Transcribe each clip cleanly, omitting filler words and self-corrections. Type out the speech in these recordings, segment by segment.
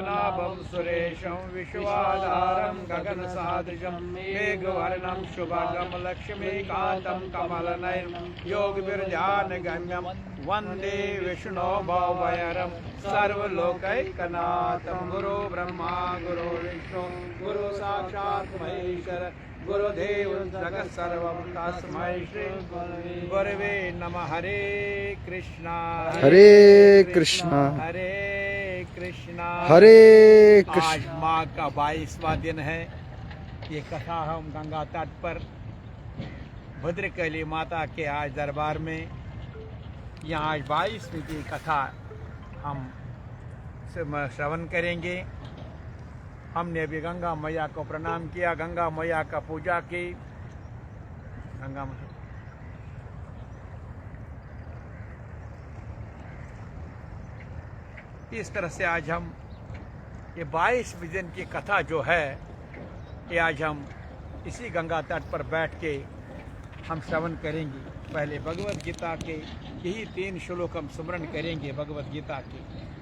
पद्मनाभं सुरेशं विश्वाधारं गगनसदृशं मेघवर्णं शुभगं लक्ष्मीकान्तं कमलनयनं योगविरध्यानगम्यं वन्दे विष्णो भवभयहरं सर्वलोकैकनाथं गुरु ब्रह्मा गुरु विष्णु गुरु साक्षात् महेश्वर गुरुदेव जगत सर्वं तस्मै श्री गुरवे नमः। हरे कृष्णा हरे कृष्णा हरे कृष्णा हरे आज कृष्णा। माँ का 22वां दिन है। ये कथा हम गंगा तट पर भद्रकाली माता के आज दरबार में यहाँ आज 22वीं की कथा हम श्रवण करेंगे। हमने अभी गंगा मैया को प्रणाम किया, गंगा मैया का पूजा की। गंगा मैया इस तरह से आज हम ये 22वें दिन की कथा जो है ये आज हम इसी गंगा तट पर बैठ के हम श्रवण करेंगे। पहले भगवत गीता के यही 3 श्लोक हम स्मरण करेंगे भगवत गीता के।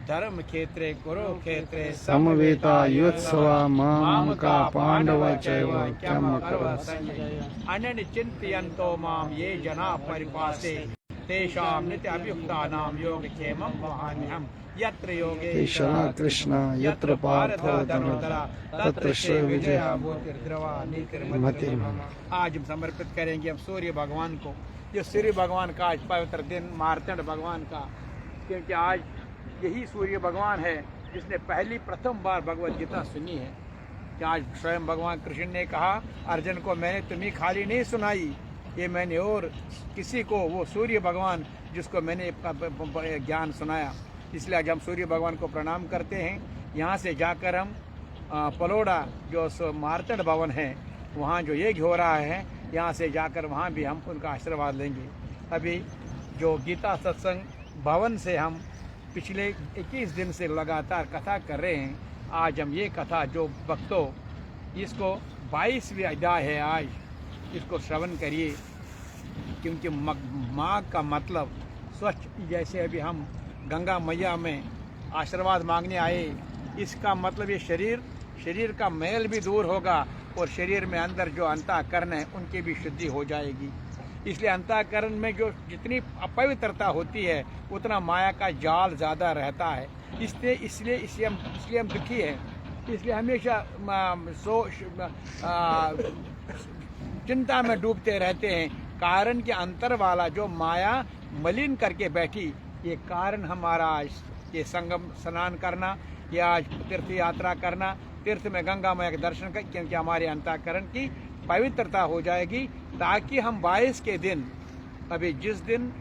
धर्म क्षेत्रे कुरुक्षेत्रे समवेता युत्सवा माम का पांडव चैव क्यम अनन्य चिंतयन्तो माम ये जना परिपासे तेषां नित्य अभियुक्तानां योगक्षेमं वहाम्यहम् यत्र योगेश्वरः कृष्ण यत्र पार्थो धनुर्धरा तत्र श्री विजया मोतिर्द्रवा मति। आज हम समर्पित करेंगे हम सूर्य भगवान को। जो सूर्य भगवान का आज पवित्र दिन, मार्तंड भगवान का, क्योंकि आज यही सूर्य भगवान है जिसने प्रथम बार भगवत गीता सुनी है। कि आज स्वयं भगवान कृष्ण ने कहा अर्जुन को, मैंने तुम्हें खाली नहीं सुनाई, ये मैंने और किसी को, वो सूर्य भगवान जिसको मैंने ज्ञान सुनाया। इसलिए आज हम सूर्य भगवान को प्रणाम करते हैं। यहाँ से जाकर हम पलोड़ा जो मार्तंड भवन है वहाँ जो यज्ञ हो रहा है, यहाँ से जाकर वहाँ भी हम उनका आशीर्वाद लेंगे। अभी जो गीता सत्संग भवन से हम पिछले 21 दिन से लगातार कथा कर रहे हैं, आज हम ये कथा जो भक्तों इसको 22वीं अध्याय है आज, इसको श्रवण करिए। क्योंकि माँ का मतलब स्वच्छ, जैसे अभी हम गंगा मैया में आशीर्वाद मांगने आए, इसका मतलब ये शरीर का मैल भी दूर होगा और शरीर में अंदर जो अंतःकरण है उनकी भी शुद्धि हो जाएगी। इसलिए अंतःकरण में जो जितनी अपवित्रता होती है उतना माया का जाल ज़्यादा रहता है। इसलिए हम दुखी हैं। इसलिए हमेशा चिंता में डूबते रहते हैं। कारण के अंतर वाला जो माया मलिन करके बैठी, ये कारण हमारा आज ये संगम स्नान करना, ये आज तीर्थ यात्रा करना, तीर्थ में गंगा मैया के दर्शन कर, क्योंकि हमारे अंतःकरण की पवित्रता हो जाएगी, ताकि हम 22 के दिन, अभी जिस दिन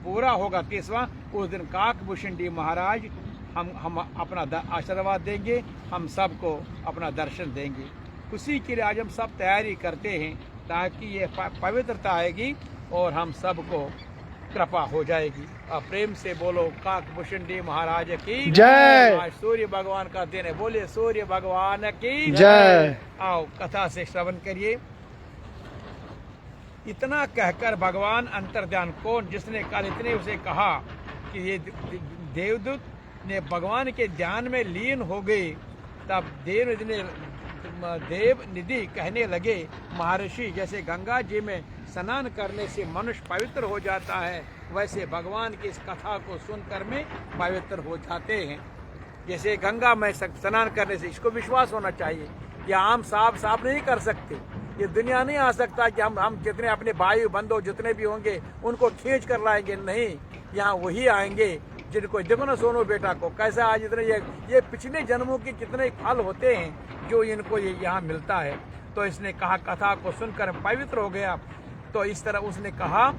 पूरा होगा 30वां, उस दिन काकभूषणी महाराज हम अपना आशीर्वाद देंगे, हम सबको अपना दर्शन देंगे। उसी के लिए आज हम सब तैयारी करते हैं ताकि ये पवित्रता आएगी और हम सबको कृपा हो जाएगी। और प्रेम से बोलो काकभूषणी महाराज की जय। आज सूर्य भगवान का दिन है, बोले सूर्य भगवान की जय। आओ कथा से श्रवण करिए। इतना कहकर भगवान अंतर्ध्यान कौन, जिसने कल इतने उसे कहा कि ये देवदूत ने भगवान के ध्यान में लीन हो गए, तब देव निधि कहने लगे, महर्षि जैसे गंगा जी में स्नान करने से मनुष्य पवित्र हो जाता है, वैसे भगवान की इस कथा को सुनकर में पवित्र हो जाते हैं। जैसे गंगा में स्नान करने से, इसको विश्वास होना चाहिए, ये आम साफ नहीं कर सकते। ये दुनिया नहीं आ सकता कि हम जितने अपने भाई बंधु जितने भी होंगे उनको खींच कर लाएंगे, नहीं, यहाँ वही आएंगे जिनको, देखो ना सोनू बेटा को कैसा आज इतने ये पिछले जन्मों के कितने फल होते हैं जो इनको ये यहाँ मिलता है। तो इसने कहा कथा को सुनकर पवित्र हो गया। तो इस तरह उसने कहा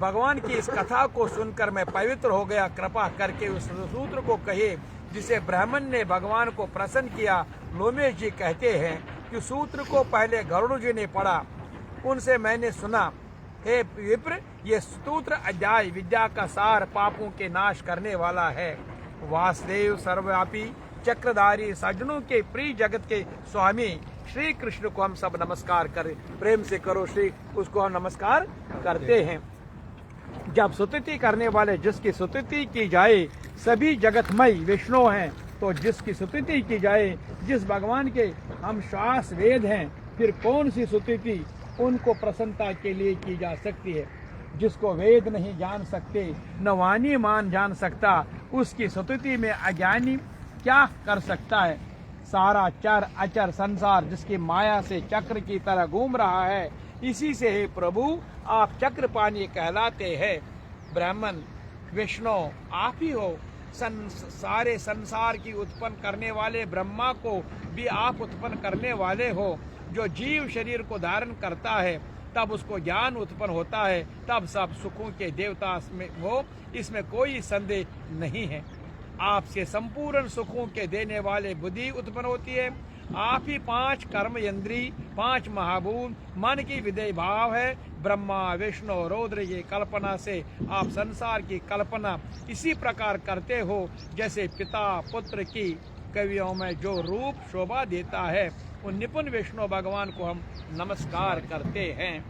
भगवान की इस कथा को सुनकर मैं पवित्र हो गया, कृपा करके उस सूत्र को कहे जिसे ब्राह्मण ने भगवान को प्रसन्न किया। लोमेश जी कहते हैं कि सूत्र को पहले गरुड़ जी ने पढ़ा, उनसे मैंने सुना, हे विप्र, ये सूत्र अध्याय विद्या का सार, पापों के नाश करने वाला है। वासुदेव सर्वव्यापी चक्रधारी सज्जनों के प्रिय जगत के स्वामी श्री कृष्ण को हम सब नमस्कार करें। प्रेम से करो श्री, उसको हम नमस्कार करते हैं। जब स्तुति करने वाले जिसकी स्तुति की जाए, सभी जगतमय विष्णु हैं, तो जिसकी स्तुति की जाए, जिस भगवान के हम श्वास वेद हैं, फिर कौन सी स्तुति उनको प्रसन्नता के लिए की जा सकती है। जिसको वेद नहीं जान सकते, न वाणी मान जान सकता, उसकी स्तुति में अज्ञानी क्या कर सकता है। सारा चर अचर संसार जिसकी माया से चक्र की तरह घूम रहा है, इसी से हे प्रभु आप चक्रपाणी कहलाते हैं। ब्राह्मण विष्णु आप ही हो, सारे संसार की उत्पन्न करने वाले ब्रह्मा को भी आप उत्पन्न करने वाले हो। जो जीव शरीर को धारण करता है तब उसको ज्ञान उत्पन्न होता है, तब सब सुखों के देवता में हो, इसमें कोई संदेह नहीं है। आपसे संपूर्ण सुखों के देने वाले बुद्धि उत्पन्न होती है। आप ही 5 कर्म इंद्री, 5 महाभूत, मन की विधेय भाव है। ब्रह्मा विष्णु रुद्र की कल्पना से आप संसार की कल्पना इसी प्रकार करते हो जैसे पिता पुत्र की कवियों में जो रूप शोभा देता है। उन निपुण विष्णु भगवान को हम नमस्कार करते हैं।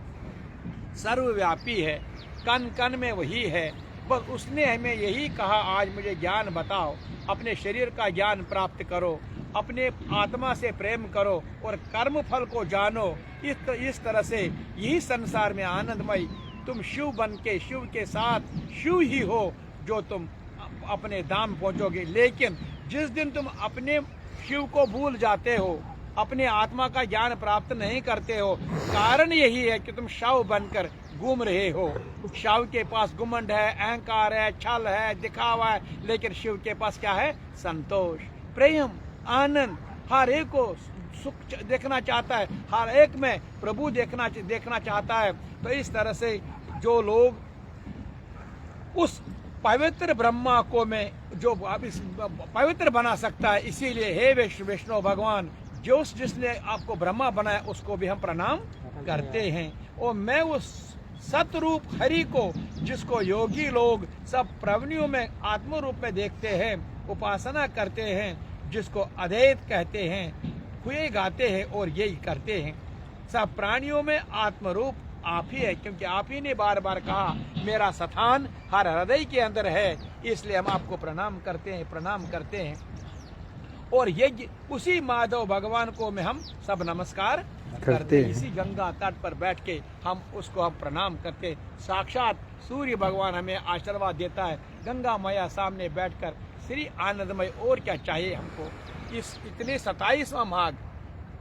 सर्वव्यापी है, कण कण में वही है। बस उसने हमें यही कहा, आज मुझे ज्ञान बताओ, अपने शरीर का ज्ञान प्राप्त करो, अपने आत्मा से प्रेम करो और कर्म फल को जानो। इस तरह से यही संसार में आनंदमय तुम शिव बन के शिव के साथ शिव ही हो जो तुम अपने धाम पहुंचोगे। लेकिन जिस दिन तुम अपने शिव को भूल जाते हो, अपने आत्मा का ज्ञान प्राप्त नहीं करते हो, कारण यही है कि तुम शव बनकर घूम रहे हो। शव के पास घुमंड है, अहंकार है, छल है, दिखावा है, लेकिन शिव के पास क्या है? संतोष, प्रेम, आनंद। हर एक को सुख देखना चाहता है, हर एक में प्रभु देखना चाहता है। तो इस तरह से जो लोग उस पवित्र ब्रह्मा को में जो पवित्र बना सकता है, इसीलिए हे विष्णु भगवान, जिसने आपको ब्रह्मा बनाया उसको भी हम प्रणाम करते हैं। और मैं उस सतरूप हरि को, जिसको योगी लोग सब प्रवनियों में आत्म रूप में देखते हैं, उपासना करते हैं, जिसको अद्वैत कहते हैं, हुए गाते हैं और यही करते हैं। सब प्राणियों में आत्मरूप आप ही है, क्योंकि आप ही ने बार बार कहा मेरा स्थान हर हृदय के अंदर है। इसलिए हम आपको प्रणाम करते हैं। और यज्ञ उसी माधव भगवान को में हम सब नमस्कार करते हैं। इसी गंगा तट पर बैठ के हम प्रणाम करते। साक्षात सूर्य भगवान हमें आशीर्वाद देता है। गंगा मैया सामने बैठकर श्री आनंदमय, और क्या चाहिए हमको। इस इतने 27वां माघ,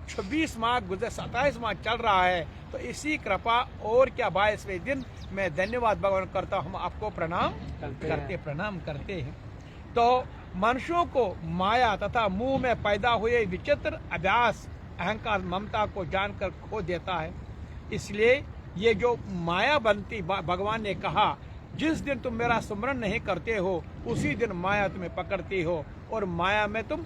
26 माघ गुजर, 27 माघ चल रहा है, तो इसी कृपा और क्या 22वें दिन मैं धन्यवाद भगवान करता हूँ। हम आपको प्रणाम करते हैं। तो मनुष्यों को माया तथा मुंह में पैदा हुए विचित्र अभ्यास अहंकार ममता को जानकर खो देता है। इसलिए ये जो माया बनती, भगवान ने कहा जिस दिन तुम मेरा स्मरण नहीं करते हो उसी दिन माया तुम्हें पकड़ती हो और माया में तुम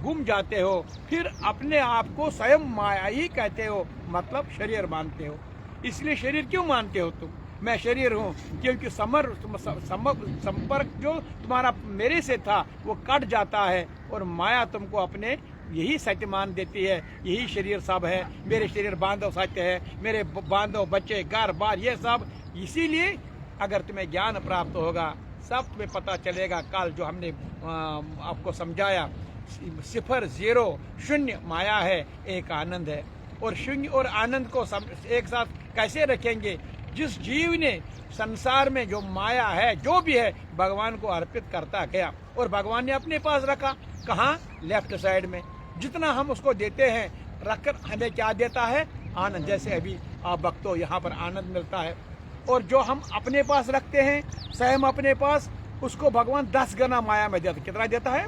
गुम जाते हो। फिर अपने आप को स्वयं माया ही कहते हो, मतलब शरीर मानते हो। इसलिए शरीर क्यों मानते हो तुम? मैं शरीर हूँ क्योंकि संपर्क जो तुम्हारा मेरे से था वो कट जाता है और माया तुमको अपने यही सत्य मान देती है। यही शरीर सब है, मेरे शरीर बांधव सत्य है, मेरे बांधव बच्चे घर बार ये सब। इसीलिए अगर तुम्हें ज्ञान प्राप्त होगा, सब तुम्हें पता चलेगा। कल जो हमने आपको समझाया, 0 0 शून्य माया है, एक आनंद है। और शून्य और आनंद को एक साथ कैसे रखेंगे? जिस जीव ने संसार में जो माया है, जो भी है, भगवान को अर्पित करता गया और भगवान ने अपने पास रखा। कहाँ? लेफ्ट साइड में। जितना हम उसको देते हैं, रखकर हमें क्या देता है? आनंद। जैसे अभी आप भक्तों यहाँ पर आनंद मिलता है। और जो हम अपने पास रखते हैं स्वयं अपने पास, उसको भगवान 10 गुना माया में देता। कितना देता है?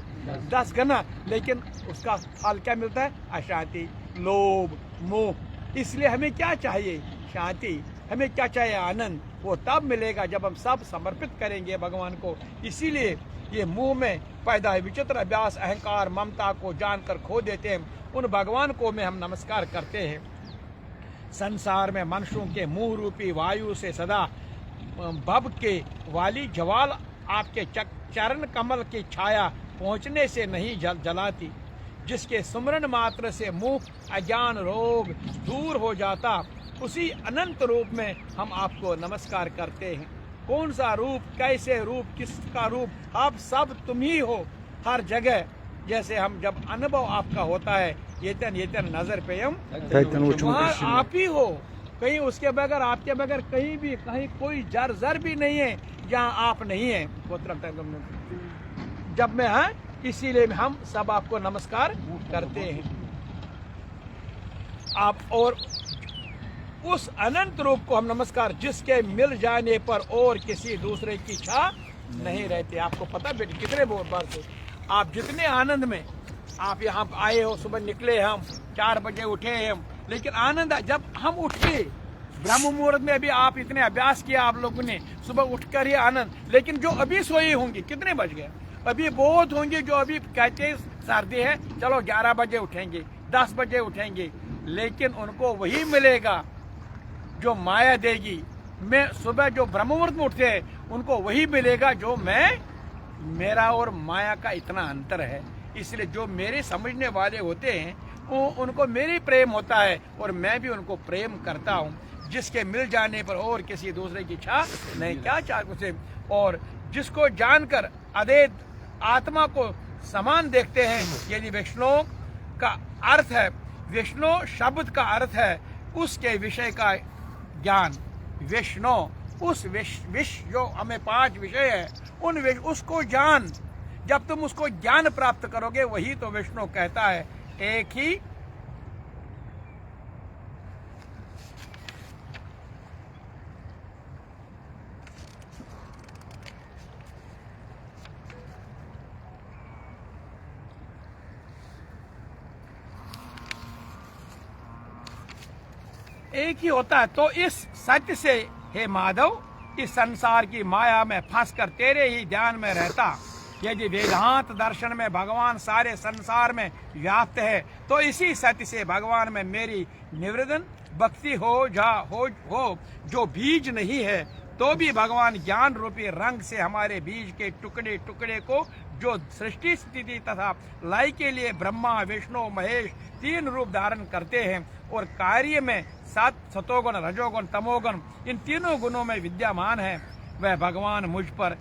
10 गुना। लेकिन उसका फल क्या मिलता है? अशांति, लोभ, मोह। इसलिए हमें क्या चाहिए? शांति। हमें क्या चाहिए? आनंद। वो तब मिलेगा जब हम सब समर्पित करेंगे भगवान को। इसीलिए ये मुंह में पैदा है विचित्र अभ्यास अहंकार ममता को जानकर खो देते हैं। उन भगवान को में हम नमस्कार करते हैं। संसार में मनुष्यों के मुंह रूपी वायु से सदा भव के वाली ज्वाल आपके चरण कमल की छाया पहुँचने से नहीं जलाती। जिसके सुमरन मात्र से मुंह अज्ञान रोग दूर हो जाता, उसी अनंत रूप में हम आपको नमस्कार करते हैं। कौन सा रूप, कैसे रूप, किसका रूप? आप सब तुम ही हो। हर जगह जैसे हम जब अनुभव आपका होता है येतन येतन नजर पे हम वहाँ आप ही हो, कहीं उसके बगैर आपके बगैर कहीं कोई जर भी नहीं है जहाँ आप नहीं है। जब मैं हाँ, इसीलिए हम सब आपको नमस्कार करते हैं। आप और उस अनंत रूप को हम नमस्कार, जिसके मिल जाने पर और किसी दूसरे की इच्छा नहीं रहती। आपको पता बेटे कितने बार से आप जितने आनंद में आप यहाँ आए हो, सुबह निकले हम 4 बजे उठे हम, लेकिन आनंद जब हम उठे ब्रह्म मुहूर्त में भी आप इतने अभ्यास किया आप लोगों ने, सुबह उठकर ही आनंद। लेकिन जो अभी सोए होंगे, कितने बज गए, अभी बहुत होंगे जो अभी कहते हैं सर्दी है चलो 11 बजे उठेंगे, 10 बजे उठेंगे, लेकिन उनको वही मिलेगा जो माया देगी। मैं सुबह जो ब्रह्म मुहूर्त में उठते हैं उनको वही मिलेगा जो मेरा और माया का इतना अंतर है। इसलिए जो मेरे समझने वाले होते हैं वो उनको मेरी प्रेम होता है और मैं भी उनको प्रेम करता हूँ, जिसके मिल जाने पर और किसी दूसरे की इच्छा नहीं। क्या चाह उसे, और जिसको जानकर अद्वैत आत्मा को समान देखते हैं, यदि विष्णु का अर्थ है, विष्णु शब्द का अर्थ है उसके विषय का ज्ञान। विष्णु उस विश्व जो हमें 5 विषय है उन उसको जान। जब तुम उसको ज्ञान प्राप्त करोगे वही तो विष्णु कहता है एक ही होता है। तो इस सत्य से हे माधव, इस संसार की माया में फंसकर तेरे ही ध्यान में रहता। यदि वेदांत दर्शन में भगवान सारे संसार में व्याप्त है तो इसी सत्य से भगवान में मेरी निवेदन भक्ति हो जो बीज नहीं है तो भी भगवान ज्ञान रूपी रंग से हमारे बीज के टुकड़े टुकड़े को जो सृष्टि स्थिति तथा लय के लिए ब्रह्मा विष्णु महेश 3 रूप धारण करते हैं और कार्य में सतोगुण रजोगुण तमोगुण इन तीनों गुणों में विद्यमान है, वह भगवान मुझ पर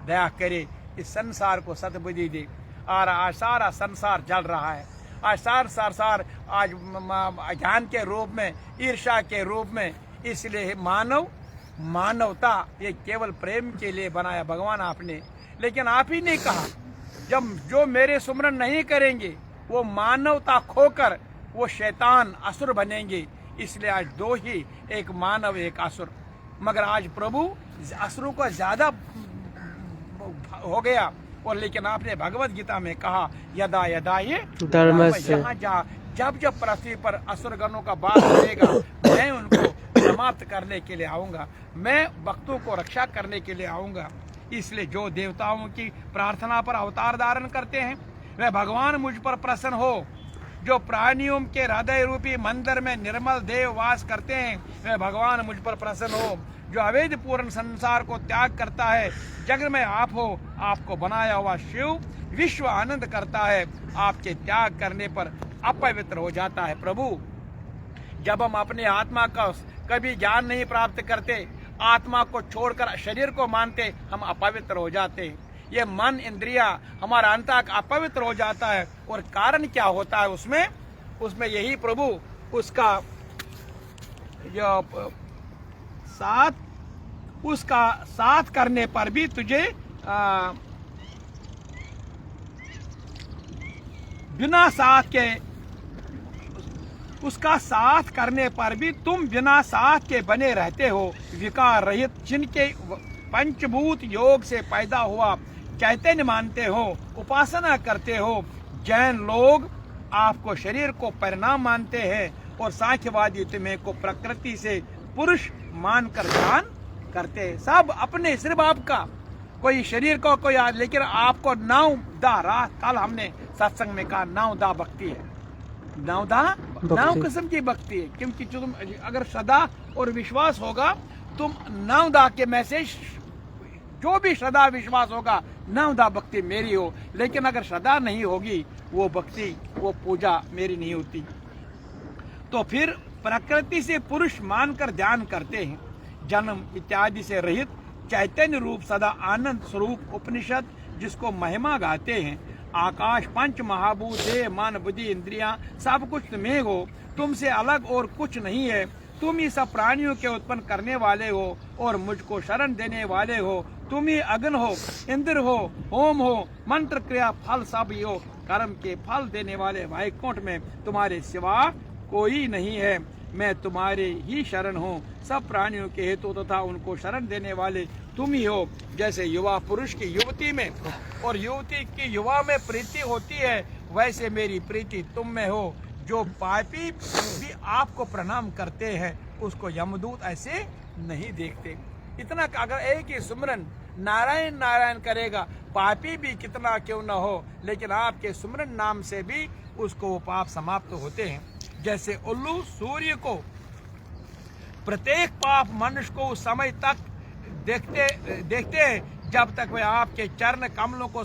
दया करे, इस संसार को सद्बुद्धि दे। और आज सारा संसार जल रहा है, आज संसार आज ज्ञान के रूप में, ईर्ष्या के रूप में। इसलिए मानवता ये केवल प्रेम के लिए बनाया भगवान आपने, लेकिन आप ही ने कहा जब जो मेरे सुमरन नहीं करेंगे वो मानवता खोकर वो शैतान असुर बनेंगे। इसलिए आज 2 ही, एक मानव एक असुर। मगर आज प्रभु असुरों का ज्यादा हो गया, और लेकिन आपने भगवत गीता में कहा यदा यदा ये धर्म से जब पृथ्वी पर असुर गणों का बात करेगा मैं उनको समाप्त करने के लिए आऊंगा, मैं भक्तों को रक्षा करने के लिए आऊंगा। इसलिए जो देवताओं की प्रार्थना पर अवतार धारण करते हैं वह भगवान मुझ पर प्रसन्न हो। जो प्राणियों के हृदय रूपी मंदिर में निर्मल देव वास करते हैं वह भगवान मुझ पर प्रसन्न हो। जो अवैध पूर्ण संसार को त्याग करता है, जग में आप हो, आपको बनाया हुआ शिव विश्व आनंद करता है, आपके त्याग करने पर अपवित्र हो जाता है। प्रभु जब हम अपने आत्मा का कभी ज्ञान नहीं प्राप्त करते, आत्मा को छोड़कर शरीर को मानते, हम अपवित्र हो जाते हैं। ये मन इंद्रिया हमारा अंतःकरण अपवित्र हो जाता है। और कारण क्या होता है उसमें यही प्रभु उसका जो साथ करने पर भी तुझे बिना साथ के उसका साथ करने पर भी तुम बिना साथ के बने रहते हो। विकार रहित जिनके पंचभूत योग से पैदा हुआ चैतन्य मानते हो, उपासना करते हो। जैन लोग आपको शरीर को परिणाम मानते हैं और सांख्यवादी तुम्हें को प्रकृति से पुरुष मानकर ध्यान करते हैं। सब अपने सिर्फ आपका, कोई शरीर को कोई लेकिन आपको नवदा राह, कल हमने सत्संग में कहा नवदा भक्ति है, नव किस्म की भक्ति है। क्योंकि तुम अगर श्रद्धा और विश्वास होगा, तुम नवदा के मैसेज जो भी श्रद्धा विश्वास होगा, नवदा भक्ति मेरी हो। लेकिन अगर श्रद्धा नहीं होगी वो भक्ति वो पूजा मेरी नहीं होती। तो फिर प्रकृति से पुरुष मानकर ध्यान करते हैं। जन्म इत्यादि से रहित चैतन्य रूप सदा आनंद स्वरूप उपनिषद जिसको महिमा गाते हैं, आकाश पंच महाभूत है, मन बुद्धि इंद्रियां सब कुछ तुम्हें हो, तुमसे अलग और कुछ नहीं है। तुम ही सब प्राणियों के उत्पन्न करने वाले हो और मुझको शरण देने वाले हो। तुम ही अग्नि हो, इंद्र हो, होम हो, मंत्र क्रिया फल सब ही हो। कर्म के फल देने वाले वैकुंठ में तुम्हारे सिवा कोई नहीं है। मैं तुम्हारे ही शरण हूँ। सब प्राणियों के हेतु तथा उनको शरण देने वाले तुम ही हो। जैसे युवा पुरुष की युवती में और युवती की युवा में प्रीति होती है, वैसे मेरी प्रीति तुम में हो। जो पापी भी आपको प्रणाम करते हैं उसको यमदूत ऐसे नहीं देखते। इतना अगर एक ही सुमरन नारायण नारायण करेगा, पापी भी कितना क्यों न हो, लेकिन आपके सुमरन नाम से भी उसको वो पाप समाप्त होते हैं। जैसे उल्लू सूर्य को प्रत्येक पाप मनुष्य को उस समय तक देखते हैं जब तक वह आपके चरण कमलों को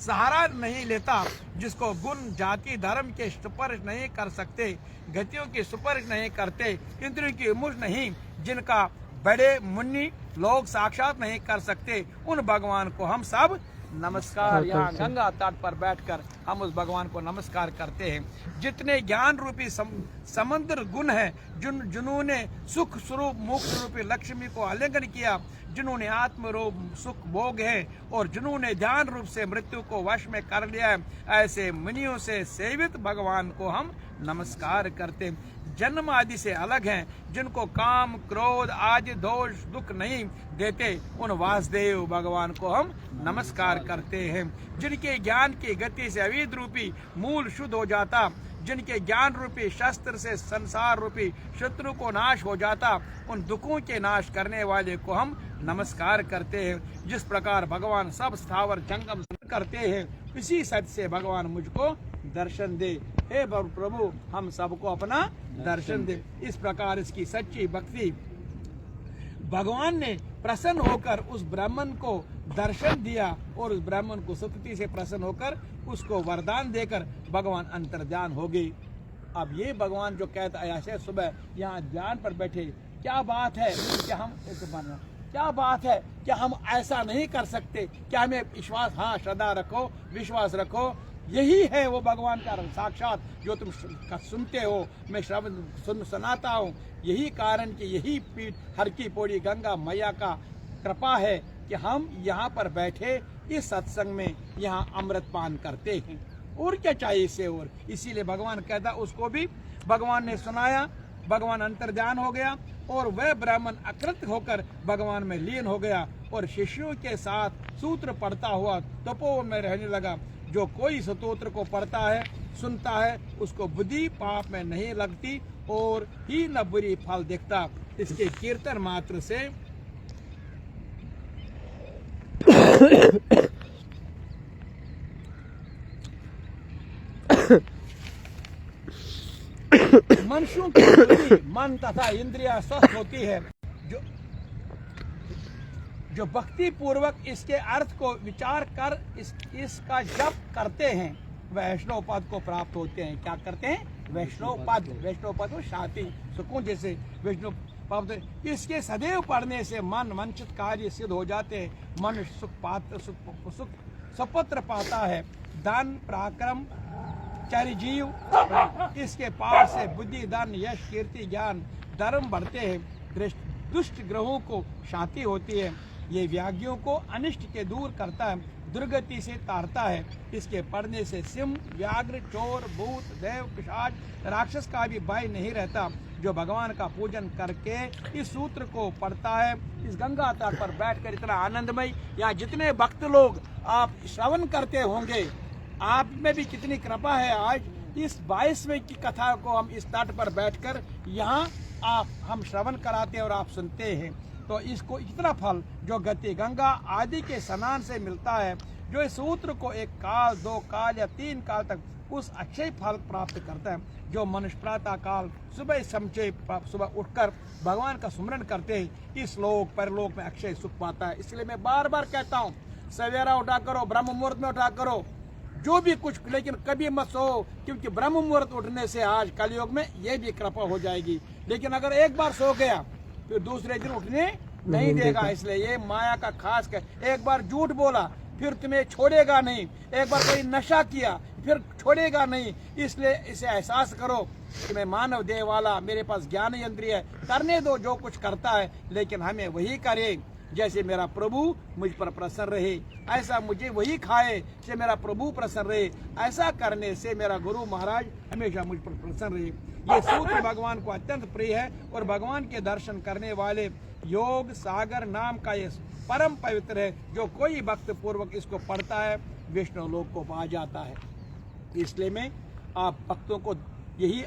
सहारा नहीं लेता, जिसको गुण जाति धर्म के स्पर्श नहीं कर सकते, गतियों की स्पर्श नहीं करते, इंद्रियों की मुझ नहीं, जिनका बड़े मुन्नी लोग साक्षात नहीं कर सकते, उन भगवान को हम सब नमस्कार यहाँ गंगा तट पर बैठकर हम उस भगवान को नमस्कार करते हैं। जितने ज्ञान रूपी समुद्र गुण है, जिन्होंने सुख स्वरूप मोक्ष रूपी लक्ष्मी को आलिंगन किया, जिन्होंने आत्म रूप सुख भोग है और जिन्होंने ध्यान रूप से मृत्यु को वश में कर लिया है, ऐसे मुनियों से सेवित भगवान को हम नमस्कार करते हैं। जन्म आदि से अलग हैं, जिनको काम क्रोध आदि दोष दुख नहीं देते, उन वासुदेव भगवान को हम नमस्कार करते हैं। जिनके ज्ञान की गति से अविद्य रूपी मूल शुद्ध हो जाता, जिनके ज्ञान रूपी शस्त्र से संसार रूपी शत्रु को नाश हो जाता, उन दुखों के नाश करने वाले को हम नमस्कार करते हैं। जिस प्रकार भगवान सब स्थावर जंगम करते हैं, इसी सत्य से भगवान मुझको दर्शन दे। हे प्रभु, हम सबको अपना दर्शन दे। इस प्रकार इसकी सच्ची भक्ति भगवान ने प्रसन्न होकर उस ब्राह्मण को दर्शन दिया और उस ब्राह्मण को स्तुति से प्रसन्न होकर उसको वरदान देकर भगवान अंतर्ध्यान हो गए। अब ये भगवान जो कहता है सुबह यहाँ ध्यान पर बैठे, क्या बात है कि हम क्या बात है कि हम ऐसा नहीं कर सकते, क्या हमें विश्वास, हाँ श्रद्धा रखो, विश्वास रखो। यही है वो भगवान का साक्षात जो तुम सुनते हो, मैं श्रवण सुनाता हूँ। यही कारण कि यही पीठ हर की पौड़ी गंगा मैया का कृपा है कि हम यहाँ पर बैठे इस सत्संग में यहाँ अमृत पान करते हैं। और क्या चाहिए इससे और। इसीलिए भगवान कहता, उसको भी भगवान ने सुनाया, भगवान अंतर्ध्यान हो गया और वह ब्राह्मण अकृत होकर भगवान में लीन हो गया और शिष्यों के साथ सूत्र पढ़ता हुआ तपोवन में रहने लगा। जो कोई स्तोत्र को पढ़ता है, सुनता है, उसको बुद्धि पाप में नहीं लगती और ही न बुरी फल दिखता। इसके कीर्तन मात्र से मनुष्यों की बुद्धि, मन तथा इंद्रियां स्वस्थ होती है। जो भक्ति पूर्वक इसके अर्थ को विचार कर इसका जप करते हैं, वैष्णव पद को प्राप्त होते हैं। क्या करते हैं? वैष्णव पद शांति सुकून जैसे वैष्णव पद। इसके सदैव पढ़ने से मन वांछित कार्य सिद्ध हो जाते हैं। मनुष्य सुख सुपुत्र पाता है। धन पराक्रम चिरंजीव इसके पार से बुद्धि धन यश कीर्ति ज्ञान धर्म बढ़ते हैं। दुष्ट ग्रहों को शांति होती है। ये व्याज्ञों को अनिष्ट के दूर करता है, दुर्गति से तारता है। इसके पढ़ने से सिंह व्याघ्र चोर भूत देव पिशाच राक्षस का भी भय नहीं रहता। जो भगवान का पूजन करके इस सूत्र को पढ़ता है, इस गंगा तट पर बैठकर इतना आनंदमय, यहाँ जितने भक्त लोग आप श्रवण करते होंगे, आप में भी कितनी कृपा है। आज इस 22वें की कथा को हम इस तट पर बैठकर यहाँ हम श्रवण कराते हैं और आप सुनते हैं, तो इसको इतना फल जो गति गंगा आदि के स्नान से मिलता है, जो इस सूत्र को एक काल 2 काल या 3 काल तक उस अक्षय फल प्राप्त करता है। जो मनुष्य प्रातः काल सुबह उठकर भगवान का सुमरन करते हैं, इस लोक परलोक में अक्षय सुख पाता है। इसलिए मैं बार बार कहता हूँ, सवेरा उठा करो, ब्रह्म मुहूर्त में उठा करो, जो भी कुछ, लेकिन कभी मत सो, क्योंकि ब्रह्म मुहूर्त उठने से आज कलयुग में ये भी कृपा हो जाएगी। लेकिन अगर एक बार सो गया फिर दूसरे दिन उठने नहीं देगा। इसलिए ये माया का खास एक बार झूठ बोला, फिर तुम्हें छोड़ेगा नहीं। एक बार कोई नशा किया फिर छोड़ेगा नहीं। इसलिए इसे एहसास करो कि मैं मानव देह वाला, मेरे पास ज्ञान इंद्रिय है, करने दो जो कुछ करता है, लेकिन हमें वही करे जैसे मेरा प्रभु मुझ पर प्रसन्न रहे, ऐसा मुझे वही खाए कि मेरा प्रभु प्रसन्न रहे। ऐसा करने से मेरा गुरु महाराज हमेशा मुझ पर प्रसन्न रहे। ये सूत्र भगवान को अत्यंत प्रिय है और भगवान के दर्शन करने वाले योग सागर नाम का ये परम पवित्र है। जो कोई भक्त पूर्वक इसको पढ़ता है विष्णु लोक को पा जाता है। इसलिए मैं आप भक्तों को यही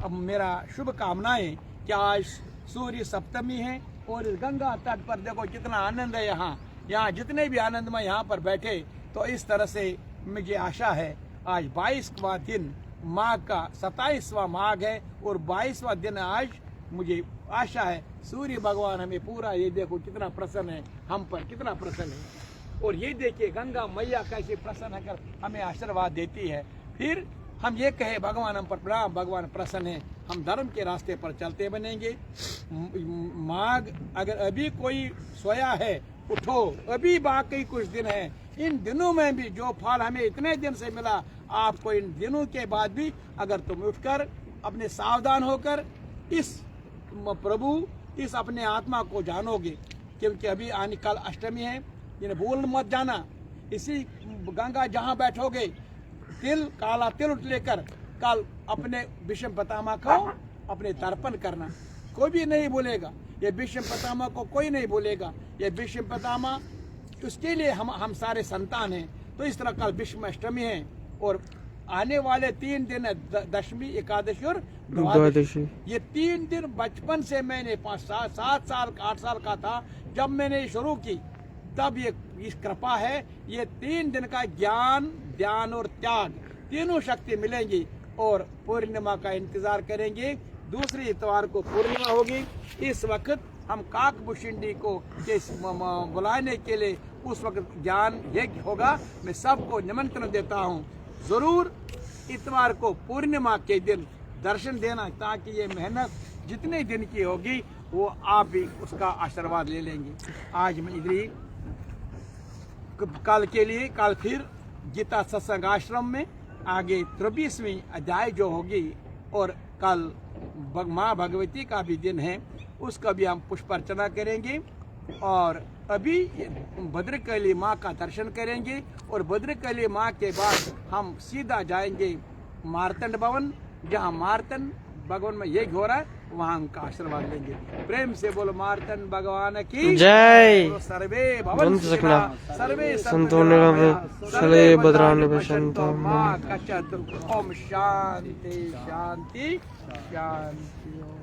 अब मेरा शुभ कामनाएं कि आज सूर्य सप्तमी है और इस गंगा तट पर देखो कितना आनंद है। यहाँ जितने भी आनंद में यहाँ पर बैठे, तो इस तरह से मुझे आशा है आज 22वां दिन माघ का 27वां माघ है और 22वां दिन आज मुझे आशा है सूर्य भगवान हमें पूरा, ये देखो कितना प्रसन्न है, हम पर कितना प्रसन्न है। और ये देखिए गंगा मैया कैसे प्रसन्न कर हमें आशीर्वाद देती है। फिर हम ये कहे भगवान हम पर प्रणाम, भगवान प्रसन्न है, हम धर्म के रास्ते पर चलते बनेंगे। माघ अगर अभी कोई सोया है उठो, अभी बाकी कुछ दिन है। इन दिनों में भी जो फल हमें इतने दिन से मिला, आपको इन दिनों के बाद भी अगर तुम उठकर अपने सावधान होकर इस प्रभु इस अपने आत्मा को जानोगे, क्योंकि अभी आने कल अष्टमी है, जिन्हें भूल मत जाना। इसी गंगा जहाँ बैठोगे तिल काला तिल लेकर कल अपने विषम पतामा को अपने तर्पण करना। कोई भी नहीं बोलेगा, ये विषम पतामा को कोई नहीं बोलेगा। ये विषम पतामा उसके लिए हम सारे संतान हैं। तो इस तरह कल विषम अष्टमी है और आने वाले 3 दिन है दशमी, एकादशी और द्वादशी। ये 3 दिन बचपन से मैंने 7 साल 8 साल का था जब मैंने शुरू की, तब ये इस कृपा है। ये 3 दिन का ज्ञान ध्यान और त्याग तीनों शक्ति मिलेंगी और पूर्णिमा का इंतजार करेंगे। दूसरी इतवार को पूर्णिमा होगी। इस वक्त हम काकभूषिंडी को बुलाने के लिए उस वक्त ज्ञान यज्ञ होगा। मैं सबको निमंत्रण देता हूँ, जरूर इतवार को पूर्णिमा के दिन दर्शन देना, ताकि ये मेहनत जितने दिन की होगी वो आप भी उसका आशीर्वाद ले लेंगे। आज मैं इधर ही कल के लिए, कल फिर गीता सत्संग आश्रम में आगे 23वीं अध्याय जो होगी और कल माँ भगवती का भी दिन है, उसका भी हम पुष्प अर्चना करेंगे। और अभी भद्रकाली माँ का दर्शन करेंगे और भद्रकाली माँ के बाद हम सीधा जाएंगे मार्तंड भवन, जहाँ मार्तंड भगवान में यज्ञ हो रहा है, वहाँ उनका आशीर्वाद लेंगे। प्रेम से बोलो मार्तंड भगवान की जय। सर्वे भवन्तु सुखिनः, सर्वे सन्तु निरामयाः, सर्वे भद्राणि पश्यन्तु मा कश्चित् दुःखं। ओम शांति शांति शांति।